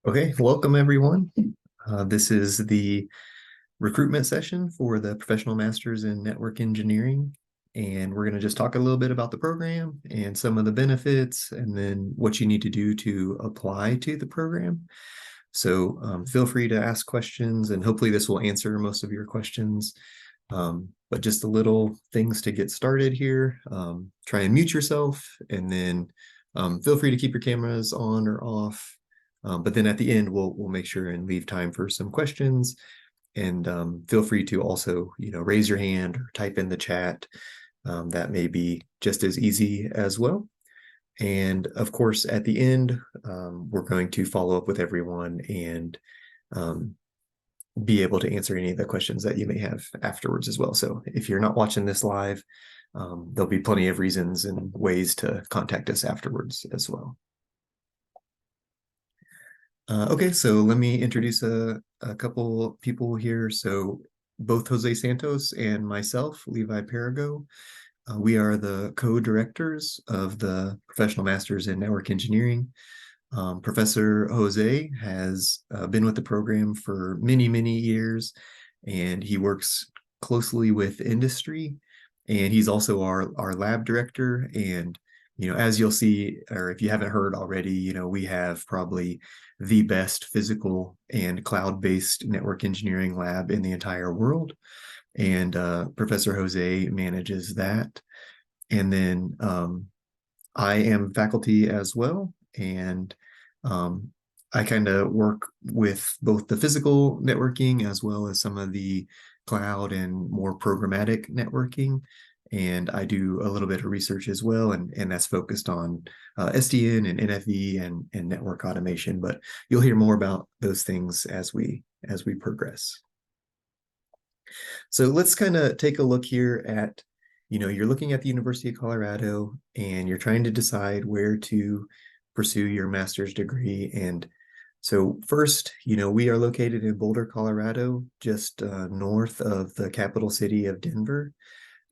Okay, welcome everyone. This is the recruitment session for the Professional Masters in Network Engineering. And we're going to just talk a little bit about the program and some of the benefits, and then what you need to do to apply to the program. So feel free to ask questions, and hopefully this will answer most of your questions. But just the little things to get started here. Try and mute yourself, and then feel free to keep your cameras on or off. But then at the end, we'll make sure and leave time for some questions. And feel free to also, raise your hand or type in the chat. That may be just as easy as well. And of course, at the end, we're going to follow up with everyone and be able to answer any of the questions that you may have afterwards as well. So if you're not watching this live, there'll be plenty of reasons and ways to contact us afterwards as well. Okay, so let me introduce a couple people here. So both Jose Santos and myself, Levi Perigo, we are the co-directors of the Professional Masters in Network Engineering. Professor Jose has been with the program for many, many years, and he works closely with industry. And he's also our lab director. And as you'll see, or if you haven't heard already, we have probably the best physical and cloud-based network engineering lab in the entire world. And Professor Jose manages that. And then I am faculty as well. And I kind of work with both the physical networking as well as some of the cloud and more programmatic networking. And I do a little bit of research as well, and that's focused on SDN and NFV and network automation. But you'll hear more about those things as we progress. So let's kind of take a look here at, you're looking at the University of Colorado and you're trying to decide where to pursue your master's degree. And so first, we are located in Boulder, Colorado, just north of the capital city of Denver.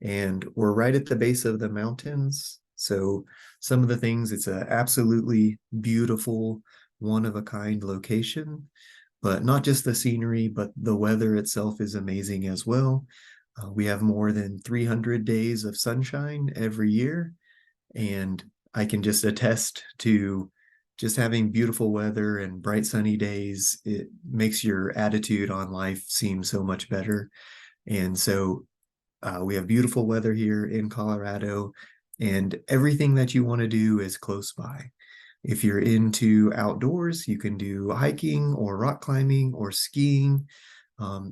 And we're right at the base of the mountains. So some of the things, it's an absolutely beautiful, one-of-a-kind location. But not just the scenery, but the weather itself is amazing as well. We have more than 300 days of sunshine every year. And I can just attest to just having beautiful weather and bright sunny days. It makes your attitude on life seem so much better. And so we have beautiful weather here in Colorado, and everything that you want to do is close by. If you're into outdoors, you can do hiking or rock climbing or skiing.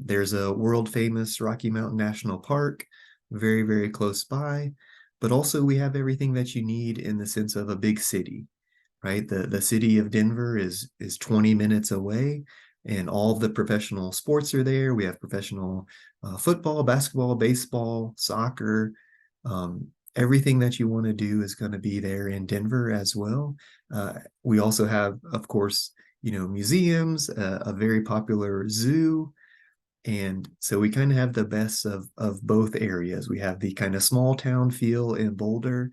There's a world famous Rocky Mountain National Park very, very close by. But also we have everything that you need in the sense of a big city, right? The city of Denver is 20 minutes away, and all of the professional sports are there. We have professional football, basketball, baseball, soccer. Everything that you want to do is going to be there in Denver as well. We also have, of course, museums, a very popular zoo. And so we kind of have the best of both areas. We have the kind of small town feel in Boulder,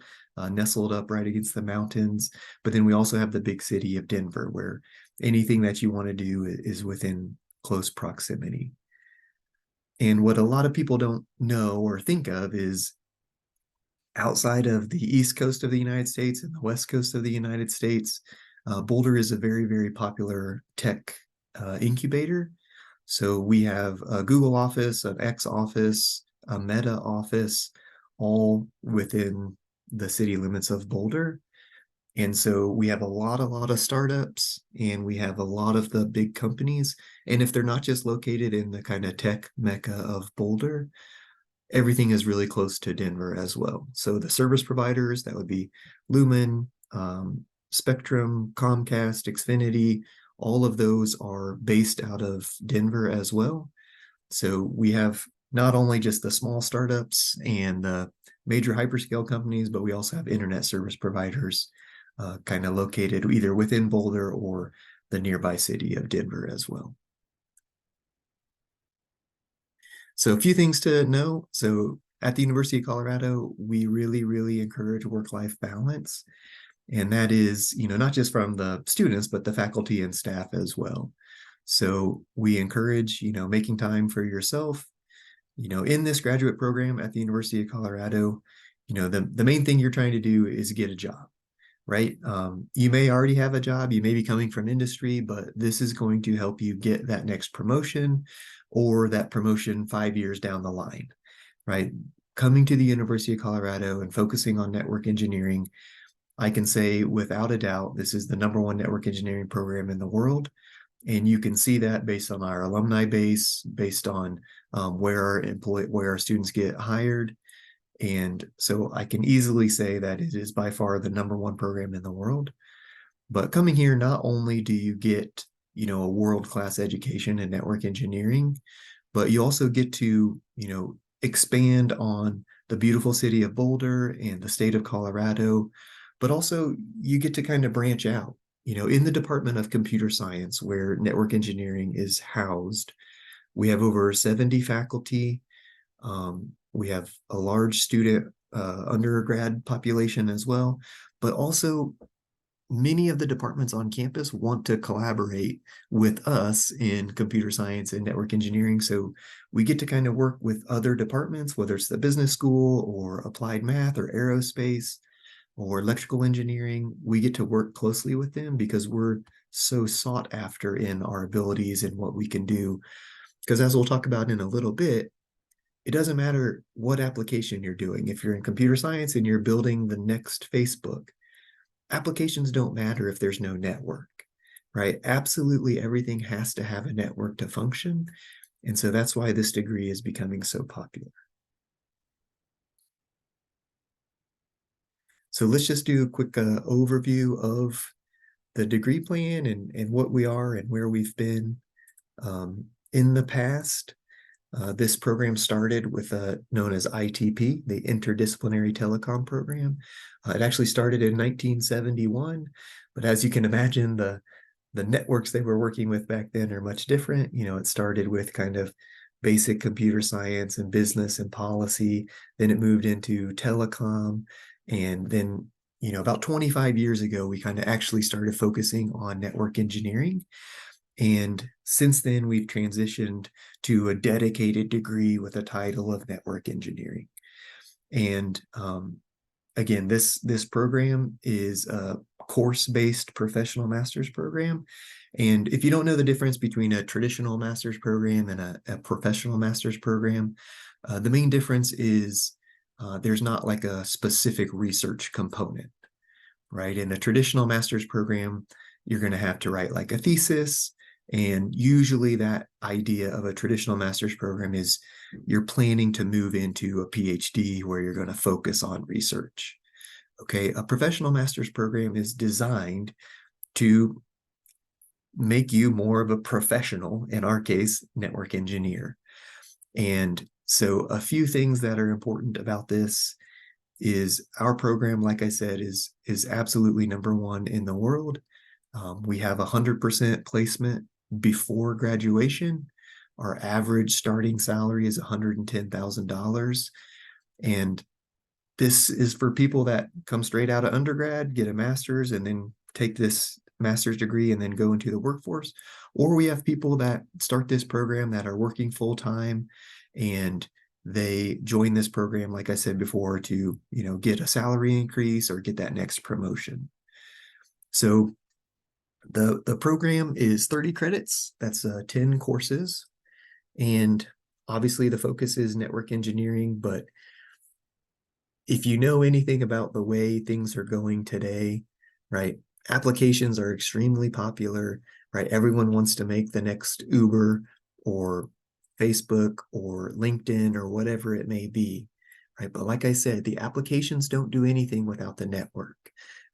nestled up right against the mountains. But then we also have the big city of Denver, where anything that you want to do is within close proximity. And what a lot of people don't know or think of is outside of the East Coast of the United States and the West Coast of the United States, Boulder is a very, very popular tech incubator. So we have a Google office, an X office, a Meta office, all within the city limits of Boulder. And so we have a lot of startups, and we have a lot of the big companies. And if they're not just located in the kind of tech mecca of Boulder, everything is really close to Denver as well. So the service providers, that would be Lumen, Spectrum, Comcast, Xfinity, all of those are based out of Denver as well. So we have not only just the small startups and the major hyperscale companies, but we also have internet service providers kind of located either within Boulder or the nearby city of Denver as well. So a few things to know. So at the University of Colorado, we really, really encourage work-life balance. And that is, not just from the students, but the faculty and staff as well. So we encourage, making time for yourself, in this graduate program at the University of Colorado. The main thing you're trying to do is get a job, right? You may already have a job, you may be coming from industry, but this is going to help you get that next promotion or that promotion 5 years down the line, right? Coming to the University of Colorado and focusing on network engineering, I can say without a doubt, this is the #1 network engineering program in the world. And you can see that based on our alumni base, based on where our students get hired. And so I can easily say that it is by far the #1 program in the world. But coming here, not only do you get, a world-class education in network engineering, but you also get to, expand on the beautiful city of Boulder and the state of Colorado, but also you get to kind of branch out, in the Department of Computer Science, where network engineering is housed. We have over 70 faculty. We have a large student undergrad population as well, but also many of the departments on campus want to collaborate with us in computer science and network engineering. So we get to kind of work with other departments, whether it's the business school or applied math or aerospace or electrical engineering. We get to work closely with them because we're so sought after in our abilities and what we can do. Because as we'll talk about in a little bit, it doesn't matter what application you're doing. If you're in computer science and you're building the next Facebook, applications don't matter if there's no network, right? Absolutely everything has to have a network to function. And so that's why this degree is becoming so popular. So let's just do a quick overview of the degree plan and what we are and where we've been. In the past, this program started with known as ITP, the Interdisciplinary Telecom Program. It actually started in 1971, but as you can imagine, the networks they were working with back then are much different. It started with kind of basic computer science and business and policy. Then it moved into telecom. And then, about 25 years ago, we kind of actually started focusing on network engineering. And since then, we've transitioned to a dedicated degree with a title of network engineering. And again, this program is a course-based professional master's program. And if you don't know the difference between a traditional master's program and a professional master's program, the main difference is there's not like a specific research component, right? In a traditional master's program, you're going to have to write like a thesis. And usually that idea of a traditional master's program is you're planning to move into a PhD where you're going to focus on research. Okay, a professional master's program is designed to make you more of a professional, in our case, network engineer. And so a few things that are important about this is our program, like I said, is absolutely #1 in the world. We have 100% placement before graduation. Our average starting salary is $110,000. And this is for people that come straight out of undergrad, get a master's, and then take this master's degree and then go into the workforce. Or we have people that start this program that are working full time and they join this program, like I said before, to get a salary increase or get that next promotion. So the program is 30 credits. That's 10 courses. And obviously the focus is network engineering, but if you know anything about the way things are going today, right? Applications are extremely popular, right? Everyone wants to make the next Uber or Facebook or LinkedIn or whatever it may be, right? But like I said, the applications don't do anything without the network,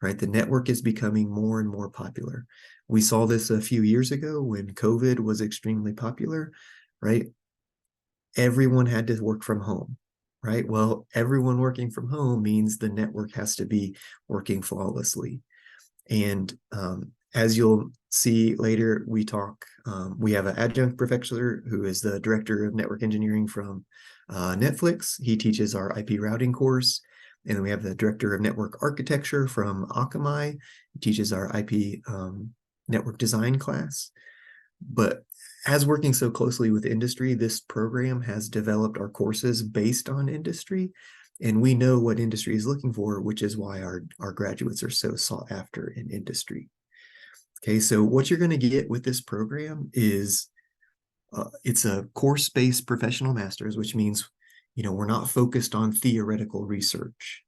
right? The network is becoming more and more popular. We saw this a few years ago when COVID was extremely popular, right? Everyone had to work from home, right? Well, everyone working from home means the network has to be working flawlessly. And as you'll see later, we have an adjunct professor who is the director of network engineering from Netflix. He teaches our IP routing course. And then we have the director of network architecture from Akamai, who teaches our IP network design class. But as working so closely with industry, this program has developed our courses based on industry. And we know what industry is looking for, which is why our graduates are so sought after in industry. Okay, so what you're going to get with this program is it's a course-based professional master's, which means, we're not focused on theoretical research.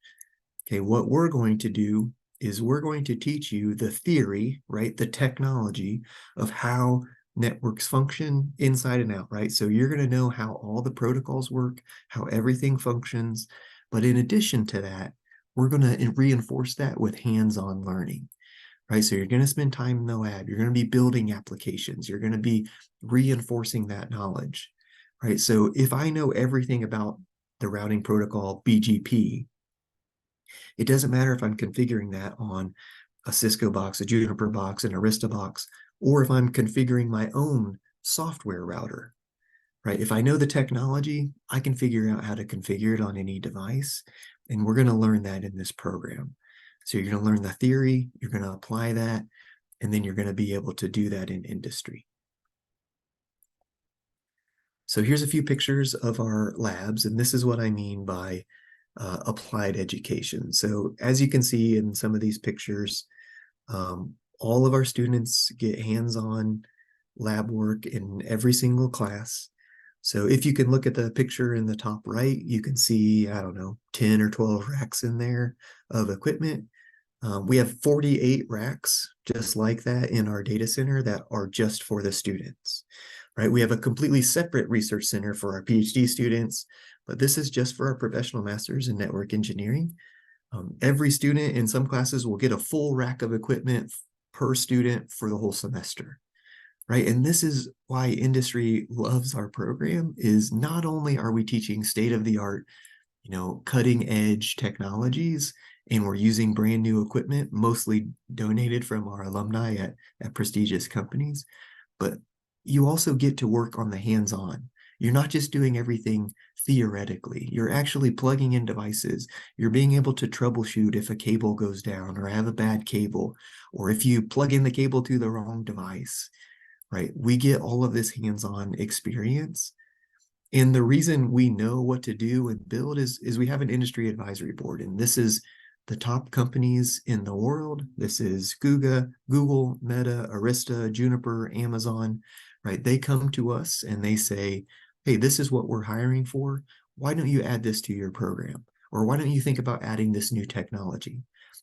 Okay, what we're going to do is we're going to teach you the theory, right? The technology of how networks function inside and out, right? So you're going to know how all the protocols work, how everything functions. But in addition to that, we're going to reinforce that with hands-on learning, right? So you're going to spend time in the lab. You're going to be building applications. You're going to be reinforcing that knowledge, right? So if I know everything about the routing protocol BGP, it doesn't matter if I'm configuring that on a Cisco box, a Juniper box, an Arista box, or if I'm configuring my own software router, right? If I know the technology, I can figure out how to configure it on any device. And we're going to learn that in this program. So you're going to learn the theory, you're going to apply that, and then you're going to be able to do that in industry. So here's a few pictures of our labs, and this is what I mean by applied education. So as you can see in some of these pictures, all of our students get hands-on lab work in every single class. So if you can look at the picture in the top right, you can see, I don't know, 10 or 12 racks in there of equipment. We have 48 racks just like that in our data center that are just for the students, right? We have a completely separate research center for our PhD students, but this is just for our professional masters in network engineering. Every student in some classes will get a full rack of equipment per student for the whole semester, right? And this is why industry loves our program, is not only are we teaching state-of-the-art, cutting edge technologies, and we're using brand new equipment, mostly donated from our alumni at prestigious companies, but you also get to work on the hands-on. You're not just doing everything theoretically. You're actually plugging in devices. You're being able to troubleshoot if a cable goes down or have a bad cable, or if you plug in the cable to the wrong device, right? We get all of this hands-on experience. And the reason we know what to do and build is we have an industry advisory board, and this is the top companies in the world. This is Google, Meta, Arista, Juniper, Amazon, right? They come to us and they say, hey, this is what we're hiring for. Why don't you add this to your program? Or why don't you think about adding this new technology?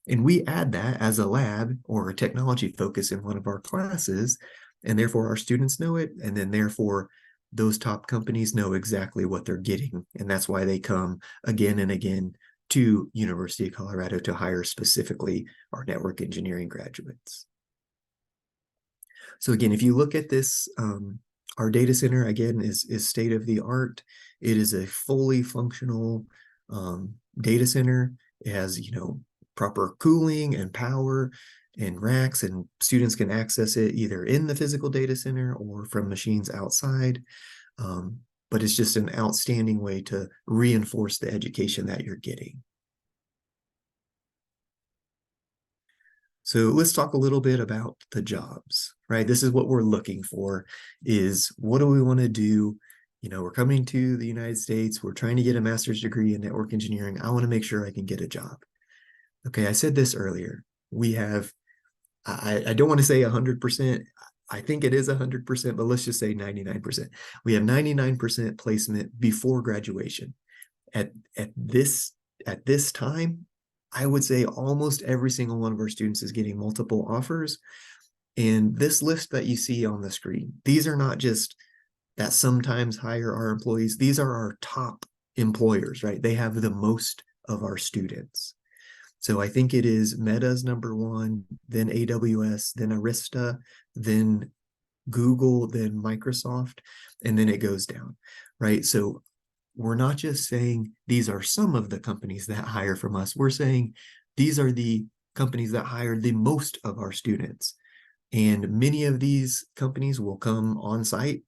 And we add that as a lab or a technology focus in one of our classes, and therefore our students know it, and then therefore those top companies know exactly what they're getting. And that's why they come again and again to University of Colorado to hire specifically our network engineering graduates. So again, if you look at this, our data center, again, is state of the art. It is a fully functional data center. It has, proper cooling and power and racks, and students can access it either in the physical data center or from machines outside. But it's just an outstanding way to reinforce the education that you're getting. So let's talk a little bit about the jobs, right? This is what we're looking for, is what do we want to do? We're coming to the United States. We're trying to get a master's degree in network engineering. I want to make sure I can get a job. Okay, I said this earlier. We have, I don't want to say 100%. I think it is 100%, but let's just say 99%. We have 99% placement before graduation. At this time, I would say almost every single one of our students is getting multiple offers. And this list that you see on the screen, these are not just that sometimes hire our employees. These are our top employers, right? They have the most of our students. So I think it is Meta's number one, then AWS, then Arista, then Google, then Microsoft, and then it goes down, right? So we're not just saying these are some of the companies that hire from us. We're saying these are the companies that hire the most of our students. And many of these companies will come on site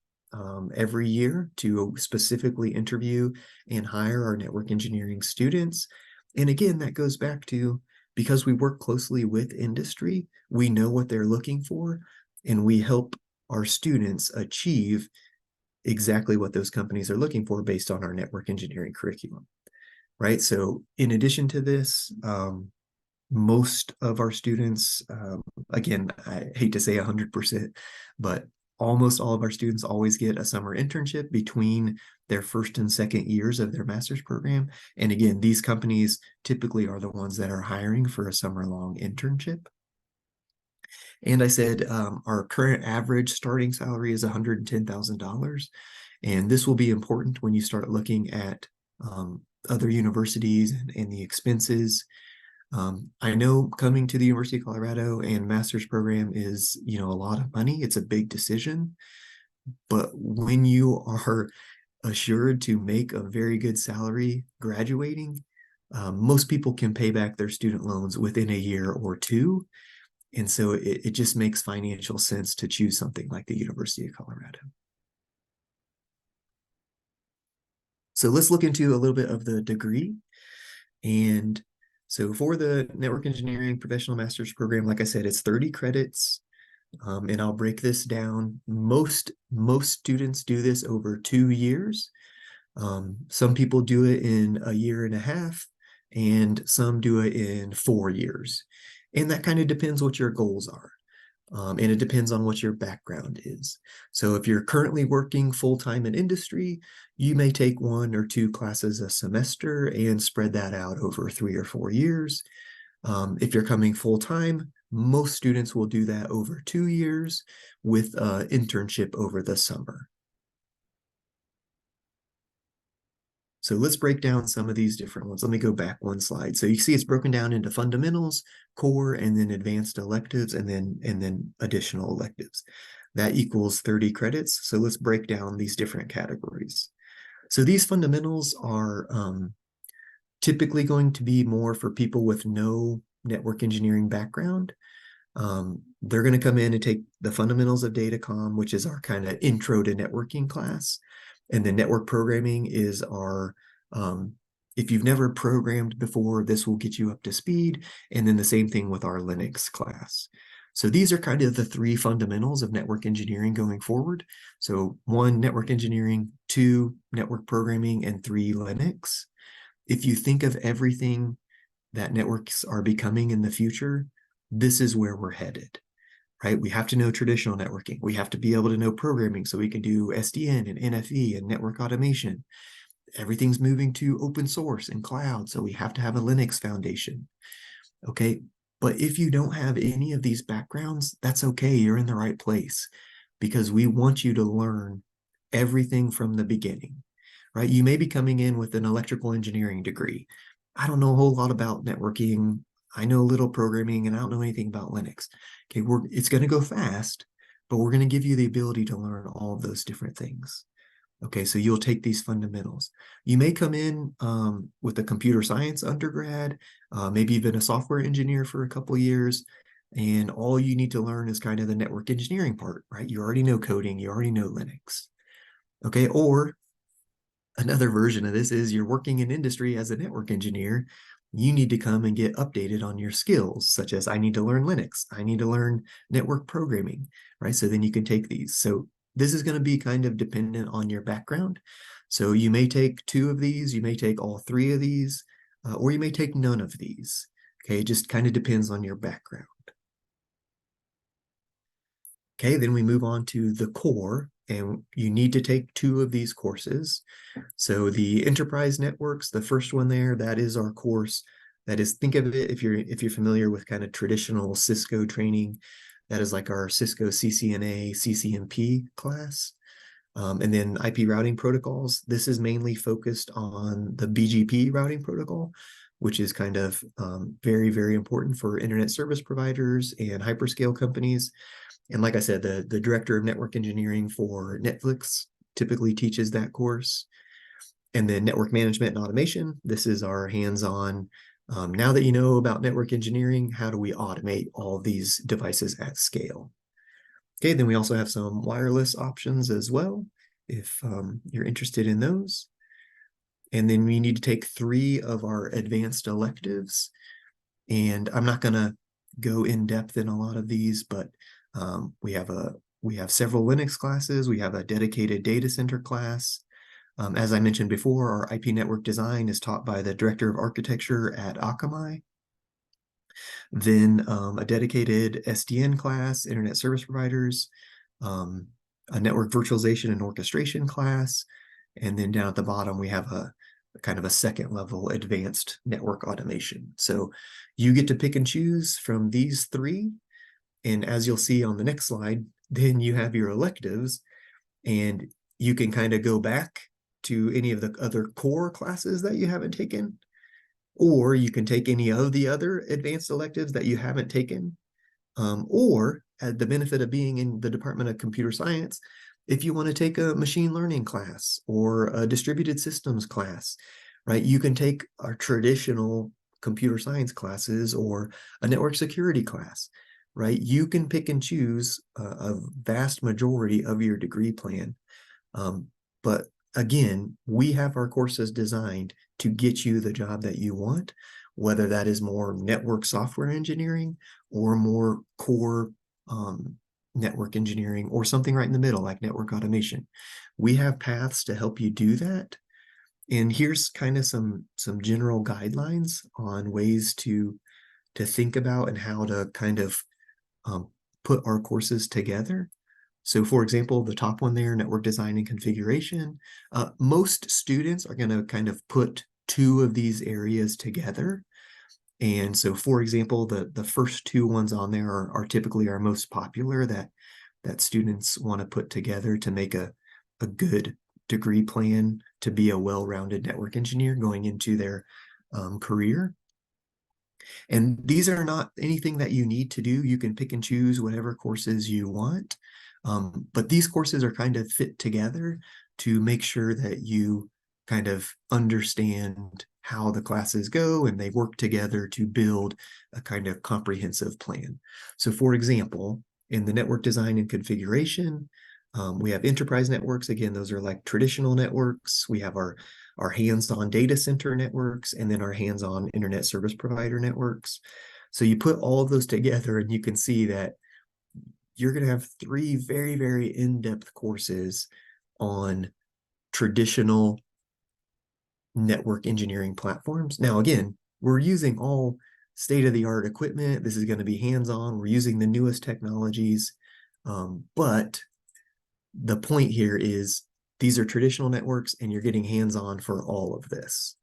every year to specifically interview and hire our network engineering students. And again, that goes back to because we work closely with industry, we know what they're looking for, and we help our students achieve exactly what those companies are looking for based on our network engineering curriculum, right? So in addition to this, most of our students, again, I hate to say 100%, but almost all of our students always get a summer internship between their first and second years of their master's program. And again, these companies typically are the ones that are hiring for a summer-long internship. And I said our current average starting salary is $110,000. And this will be important when you start looking at other universities and the expenses. I know coming to the University of Colorado and master's program is, a lot of money. It's a big decision. But when you are assured to make a very good salary graduating, most people can pay back their student loans within a year or two. And so it just makes financial sense to choose something like the University of Colorado. So let's look into a little bit of the degree. And so for the network engineering professional master's program, like I said, it's 30 credits. And I'll break this down. Most students do this over 2 years. Some people do it in a year and a half, and some do it in 4 years. And that kind of depends what your goals are. And it depends on what your background is. So if you're currently working full-time in industry, you may take 1 or 2 classes a semester and spread that out over 3 or 4 years. If you're coming full-time, most students will do that over 2 years with an internship over the summer. So let's break down some of these different ones. Let me go back 1 slide. So you see it's broken down into fundamentals, core, and then advanced electives, and then additional electives. That equals 30 credits. So let's break down these different categories. So these fundamentals are typically going to be more for people with no network engineering background. They're going to come in and take the fundamentals of datacom, which is our kind of intro to networking class. And then network programming is our, if you've never programmed before, this will get you up to speed. And then the same thing with our Linux class. So these are kind of the 3 fundamentals of network engineering going forward. So 1, network engineering, 2, network programming, and 3, Linux. If you think of everything that networks are becoming in the future, this is where we're headed, right? We have to know traditional networking. We have to be able to know programming so we can do SDN and NFV and network automation. Everything's moving to open source and cloud, so we have to have a Linux foundation, okay? But if you don't have any of these backgrounds, that's okay. You're in the right place because we want you to learn everything from the beginning, right? You may be coming in with an electrical engineering degree. I don't know a whole lot about networking. I know a little programming and I don't know anything about Linux. Okay, it's going to go fast, but we're going to give you the ability to learn all of those different things. Okay, so you'll take these fundamentals. You may come in with a computer science undergrad, maybe you've been a software engineer for a couple of years, and all you need to learn is kind of the network engineering part, right? You already know coding, you already know Linux. Okay, or another version of this is you're working in industry as a network engineer. You need to come and get updated on your skills, such as I need to learn Linux, I need to learn network programming, right? So then you can take these. So this is going to be kind of dependent on your background. So you may take 2 of these, you may take all 3 of these, or you may take none of these. Okay, it just kind of depends on your background. Okay, then we move on to the core, and you need to take 2 of these courses. So the enterprise networks, the first one there, that is our course. That is, think of it if you're familiar with kind of traditional Cisco training, that is like our Cisco CCNA, CCNP class. And then IP routing protocols. This is mainly focused on the BGP routing protocol, which is kind of very, very important for internet service providers and hyperscale companies. And like I said, the director of network engineering for Netflix typically teaches that course. And then network management and automation. This is our hands-on. Now that you know about network engineering, how do we automate all these devices at scale? Okay, then we also have some wireless options as well, if you're interested in those. And then we need to take 3 of our advanced electives. And I'm not going to go in depth in a lot of these, but we have several Linux classes. We have a dedicated data center class. As I mentioned before, our IP network design is taught by the director of architecture at Akamai. Then a dedicated SDN class, internet service providers, a network virtualization and orchestration class. And then down at the bottom, we have a kind of a second level advanced network automation. So you get to pick and choose from these 3. And as you'll see on the next slide, then you have your electives, and you can kind of go back to any of the other core classes that you haven't taken, or you can take any of the other advanced electives that you haven't taken, or at the benefit of being in the Department of Computer Science, if you want to take a machine learning class or a distributed systems class, right? You can take our traditional computer science classes or a network security class, right? You can pick and choose a vast majority of your degree plan. But again, we have our courses designed to get you the job that you want, whether that is more network software engineering or more core network engineering, or something right in the middle like network automation. We have paths to help you do that. And here's kind of some general guidelines on ways to think about and how to kind of put our courses together. So for example, the top one there, network design and configuration, most students are going to kind of put 2 of these areas together. And so, for example, the first 2 ones on there are typically our most popular that students want to put together to make a good degree plan to be a well-rounded network engineer going into their career. And these are not anything that you need to do. You can pick and choose whatever courses you want. But these courses are kind of fit together to make sure that you kind of understand how the classes go, and they work together to build a kind of comprehensive plan. So for example, in the network design and configuration, we have enterprise networks. Again, those are like traditional networks. We have our hands-on data center networks, and then our hands-on internet service provider networks. So you put all of those together, and you can see that you're going to have 3 very, very in-depth courses on traditional network engineering platforms. Now, again, we're using all state-of-the-art equipment. This is going to be hands-on. We're using the newest technologies. But the point here is these are traditional networks, and you're getting hands-on for all of this.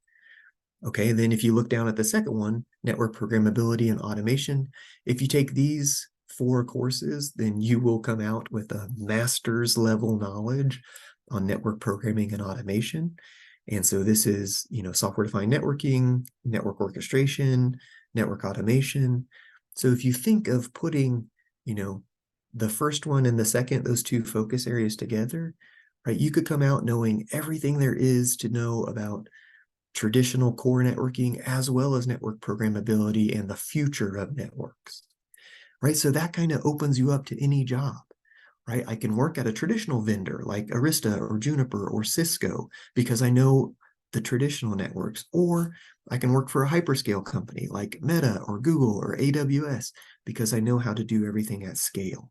Okay, then if you look down at the second one, network programmability and automation, if you take these 4 courses, then you will come out with a master's level knowledge on network programming and automation. And so this is, software-defined networking, network orchestration, network automation. So if you think of putting, the first one and the second, those 2 focus areas together, right, you could come out knowing everything there is to know about traditional core networking, as well as network programmability and the future of networks, right? So that kind of opens you up to any job, right? I can work at a traditional vendor like Arista or Juniper or Cisco because I know the traditional networks, or I can work for a hyperscale company like Meta or Google or AWS because I know how to do everything at scale.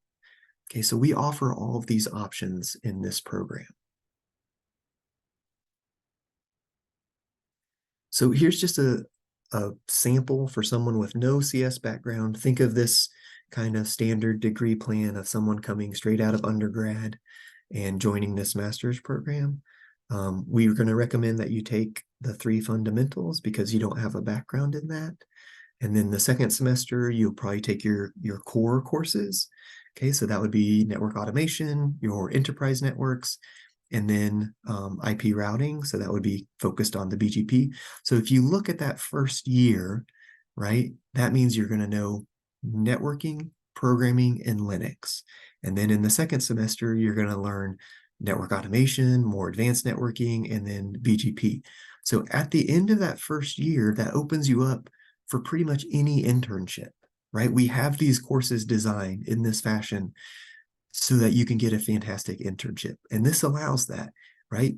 Okay, so we offer all of these options in this program. So here's just a sample for someone with no CS background. Think of this kind of standard degree plan of someone coming straight out of undergrad and joining this master's program. We're going to recommend that you take the 3 fundamentals because you don't have a background in that. And then the second semester, you'll probably take your core courses. Okay, so that would be network automation, your enterprise networks, and then IP routing. So that would be focused on the BGP. So if you look at that first year, right, that means you're going to know networking, programming, and Linux. And then in the second semester, you're going to learn network automation, more advanced networking, and then BGP. So at the end of that first year, that opens you up for pretty much any internship, right? We have these courses designed in this fashion so that you can get a fantastic internship. And this allows that. right?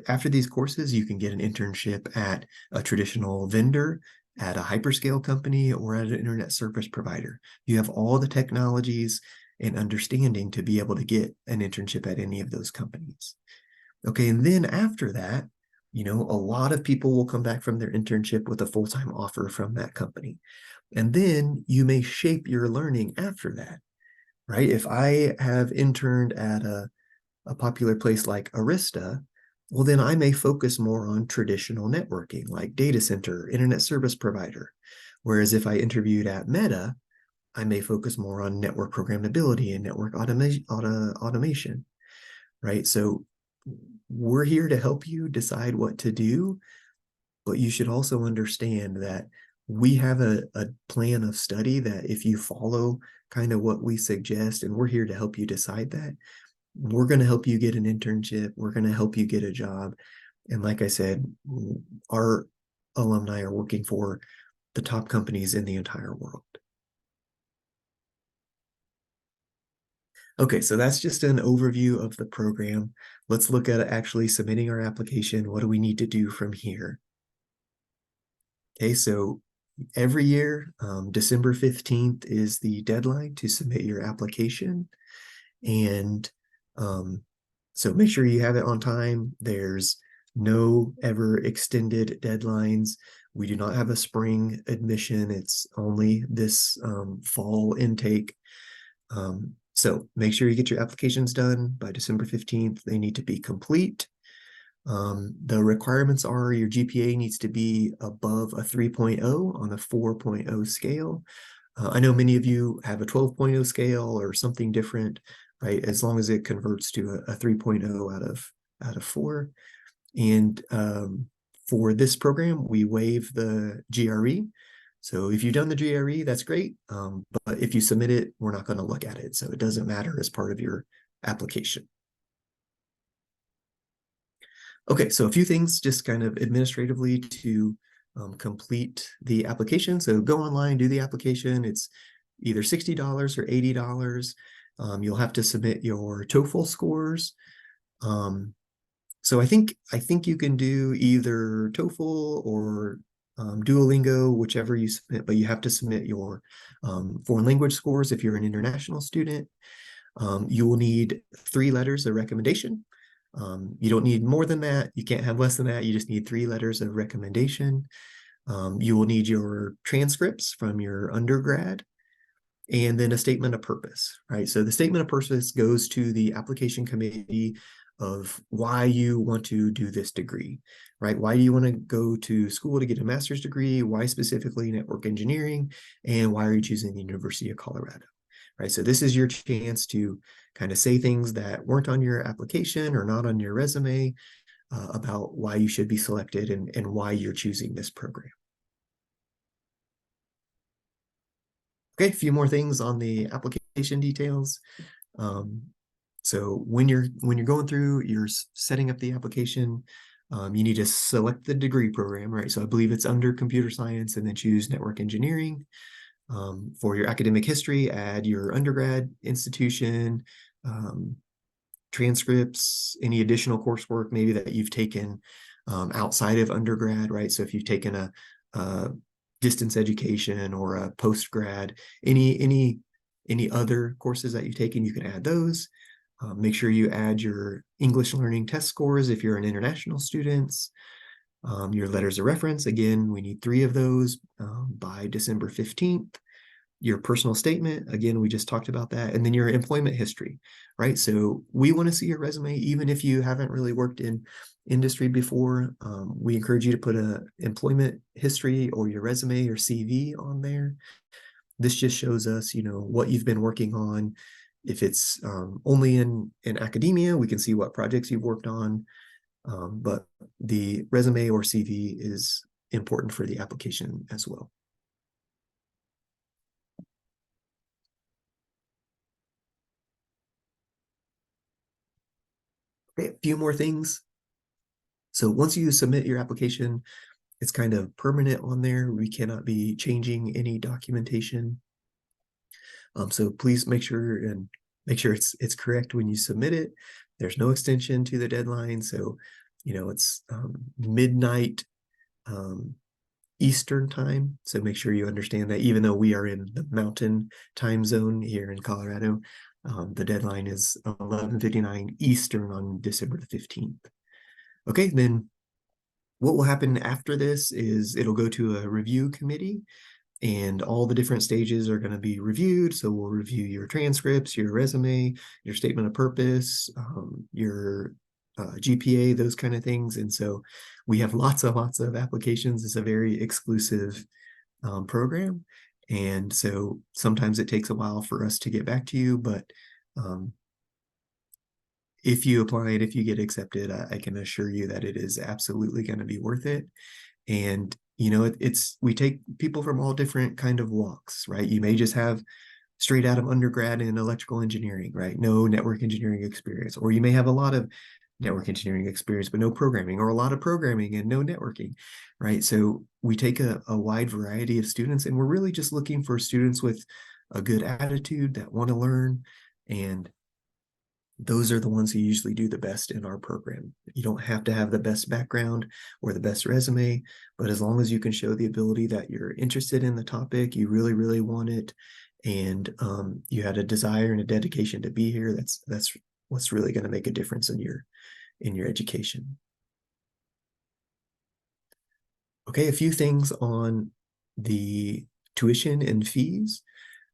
After these courses, you can get an internship at a traditional vendor, at a hyperscale company, or at an internet service provider. You have all the technologies and understanding to be able to get an internship at any of those companies. Okay, and then after that, a lot of people will come back from their internship with a full-time offer from that company. And then you may shape your learning after that, right? If I have interned at a popular place like Arista, well, then I may focus more on traditional networking, like data center, internet service provider. Whereas if I interviewed at Meta, I may focus more on network programmability and network automation, right? So we're here to help you decide what to do, but you should also understand that we have a plan of study that if you follow kind of what we suggest, and we're here to help you decide that, we're going to help you get an internship. We're going to help you get a job. And like I said, our alumni are working for the top companies in the entire world. Okay, so that's just an overview of the program. Let's look at actually submitting our application. What do we need to do from here? Okay, so every year, December 15th is the deadline to submit your application. And so make sure you have it on time. There's no ever extended deadlines. We do not have a spring admission. It's only this fall intake. So make sure you get your applications done by December 15th. They need to be complete. The requirements are your GPA needs to be above a 3.0 on a 4.0 scale. I know many of you have a 12.0 scale or something different, right? As long as it converts to a 3.0 out of 4. And for this program, we waive the GRE. So if you've done the GRE, that's great. But if you submit it, we're not going to look at it. So it doesn't matter as part of your application. Okay, so a few things just kind of administratively to complete the application. So go online, do the application. It's either $60 or $80. You'll have to submit your TOEFL scores. So I think you can do either TOEFL or Duolingo, whichever you submit, but you have to submit your foreign language scores if you're an international student. You will need 3 letters of recommendation. You don't need more than that. You can't have less than that. You just need 3 letters of recommendation. You will need your transcripts from your undergrad and then a statement of purpose, right? So the statement of purpose goes to the application committee of why you want to do this degree, right? Why do you want to go to school to get a master's degree? Why specifically network engineering? And why are you choosing the University of Colorado, right? So this is your chance to kind of say things that weren't on your application or not on your resume about why you should be selected and why you're choosing this program. Okay, a few more things on the application details. So when you're going through, you're setting up the application, you need to select the degree program, right? So I believe it's under computer science and then choose network engineering. For your academic history, add your undergrad institution, transcripts, any additional coursework maybe that you've taken outside of undergrad, right? So if you've taken a distance education or a post-grad, any other courses that you've taken, you can add those. Make sure you add your English learning test scores if you're an international student. Your letters of reference, again, we need 3 of those by December 15th. Your personal statement, again, we just talked about that. And then your employment history, right? So we want to see your resume, even if you haven't really worked in industry before. We encourage you to put an employment history or your resume or CV on there. This just shows us, what you've been working on. If it's only in academia, we can see what projects you've worked on. But the resume or CV is important for the application as well. Okay, a few more things. So once you submit your application, it's kind of permanent on there. We cannot be changing any documentation. So please make sure it's correct when you submit it. There's no extension to the deadline. So, it's midnight Eastern time. So make sure you understand that even though we are in the mountain time zone here in Colorado, the deadline is 11:59 Eastern on December the 15th. Okay, then what will happen after this is it'll go to a review committee, and all the different stages are going to be reviewed. So we'll review your transcripts, your resume, your statement of purpose, your GPA, those kind of things. And so we have lots of applications. It's a very exclusive program. And so sometimes it takes a while for us to get back to you, but if you apply and if you get accepted, I can assure you that it is absolutely going to be worth it. And we take people from all different kind of walks, right? You may just have straight out of undergrad in electrical engineering, right? No network engineering experience, or you may have a lot of network engineering experience but no programming, or a lot of programming and no networking, right? So we take a wide variety of students, and we're really just looking for students with a good attitude that want to learn, and those are the ones who usually do the best in our program. You don't have to have the best background or the best resume, but as long as you can show the ability that you're interested in the topic, you really want it, and you had a desire and a dedication to be here, that's what's really going to make a difference in your education. Okay, a few things on the tuition and fees.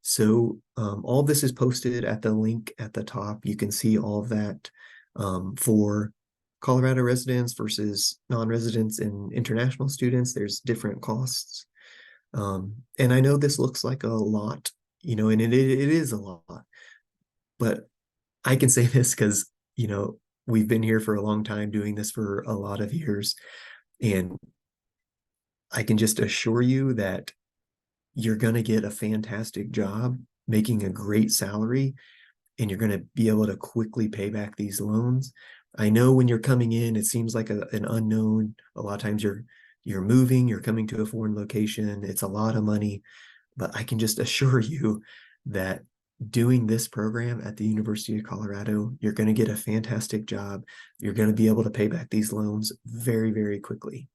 So all of this is posted at the link at the top. You can see all of that for Colorado residents versus non-residents and international students. There's different costs. And I know this looks like a lot, and it is a lot, but I can say this because, we've been here for a long time, doing this for a lot of years. And I can just assure you that you're going to get a fantastic job, making a great salary, and you're going to be able to quickly pay back these loans. I know when you're coming in, it seems like an unknown. A lot of times you're moving, you're coming to a foreign location. It's a lot of money, but I can just assure you that doing this program at the University of Colorado, you're going to get a fantastic job. You're going to be able to pay back these loans very quickly.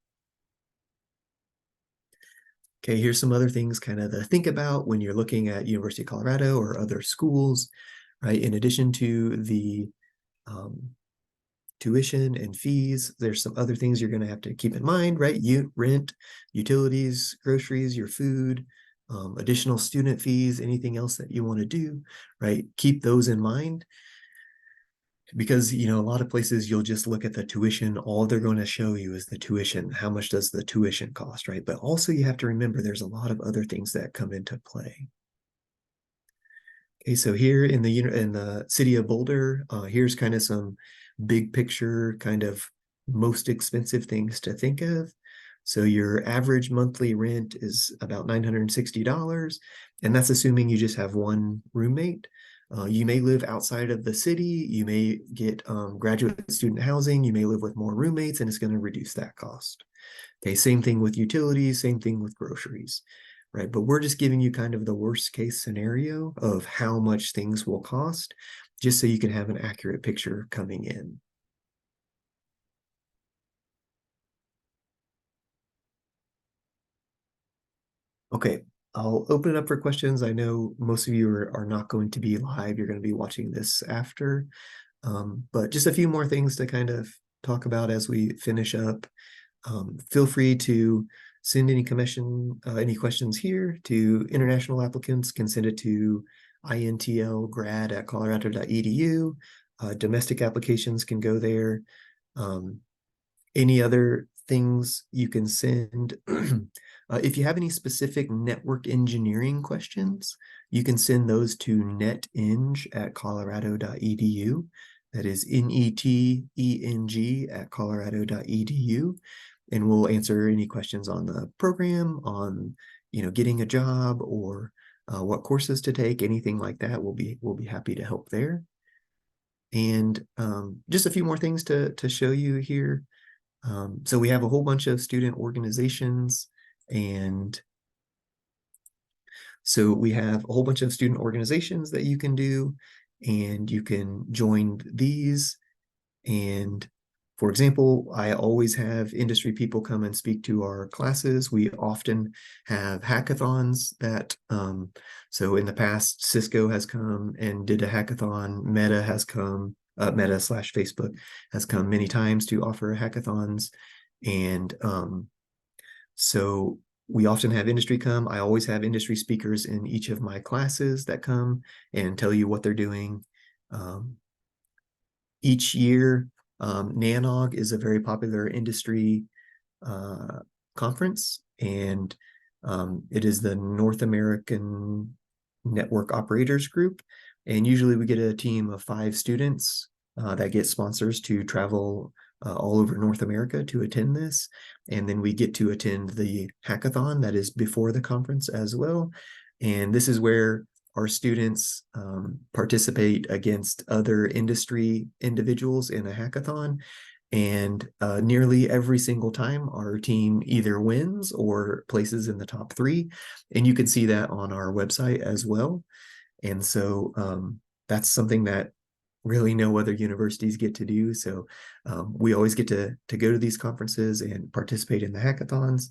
Okay, here's some other things kind of to think about when you're looking at University of Colorado or other schools, right? In addition to the tuition and fees, there's some other things you're going to have to keep in mind, right? Rent, utilities, groceries, your food, additional student fees, anything else that you want to do, right? Keep those in mind, because a lot of places you'll just look at the tuition. All they're going to show you is the tuition. How much does the tuition cost, right? But also you have to remember there's a lot of other things that come into play. Okay, so here in the city of Boulder, here's kind of some big picture kind of most expensive things to think of. So your average monthly rent is about $960, and that's assuming you just have one roommate. You may live outside of the city, you may get graduate student housing, you may live with more roommates, and it's going to reduce that cost. Okay, same thing with utilities, same thing with groceries, right? But we're just giving you kind of the worst case scenario of how much things will cost, just so you can have an accurate picture coming in. Okay, I'll open it up for questions. I know most of you are not going to be live. You're going to be watching this after. But just a few more things to kind of talk about as we finish up. Feel free to send any questions here to international applicants. Can send it to intlgrad@colorado.edu. Domestic applications can go there. Any other things you can send. If you have any specific network engineering questions, you can send those to neteng@colorado.edu. That is neteng@colorado.edu. And we'll answer any questions on the program, on getting a job, or what courses to take, anything like that. We'll be happy to help there. And just a few more things to show you here. So we have a whole bunch of student organizations, and so we have a whole bunch of student organizations that you can do, and you can join these And for example, I always have industry people come and speak to our classes. We often have hackathons that, so in the past, Cisco has come and did a hackathon. Meta has come, Meta/Facebook has come many times to offer hackathons. And so we often have industry come. I always have industry speakers in each of my classes that come and tell you what they're doing. Each year, NANOG is a very popular industry conference, and it is the North American Network Operators Group. And usually we get a team of 5 students that get sponsors to travel all over North America to attend this. And then we get to attend the hackathon that is before the conference as well. And this is where our students participate against other industry individuals in a hackathon. And nearly every single time our team either wins or places in the top 3. And you can see that on our website as well. And so that's something that really no other universities get to do. So we always get to go to these conferences and participate in the hackathons.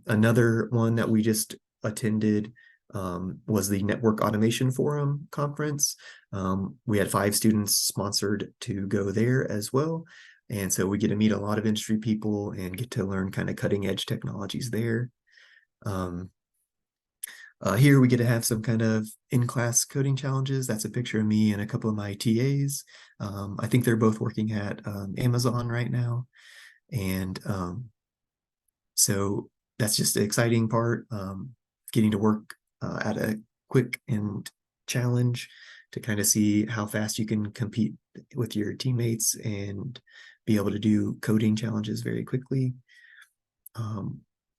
Another one that we just attended was the Network Automation Forum conference. We had 5 students sponsored to go there as well. And so we get to meet a lot of industry people and get to learn kind of cutting edge technologies there. Here we get to have some kind of in-class coding challenges. That's a picture of me and a couple of my TAs. I think they're both working at Amazon right now. And so that's just the exciting part, getting to work at a quick and challenge to kind of see how fast you can compete with your teammates and be able to do coding challenges very quickly.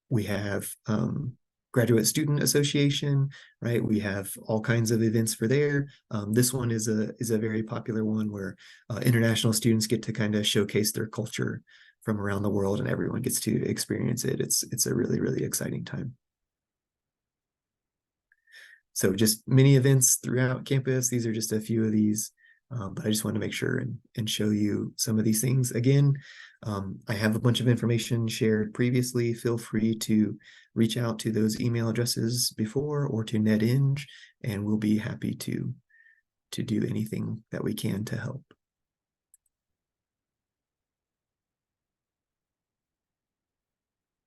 We have Graduate Student Association, right? We have all kinds of events for there. This one is a very popular one where international students get to kind of showcase their culture from around the world, and everyone gets to experience it. It's a really, really exciting time. So just many events throughout campus. These are just a few of these, but I just want to make sure and show you some of these things. Again, I have a bunch of information shared previously. Feel free to reach out to those email addresses before or to NetEng, and we'll be happy to do anything that we can to help.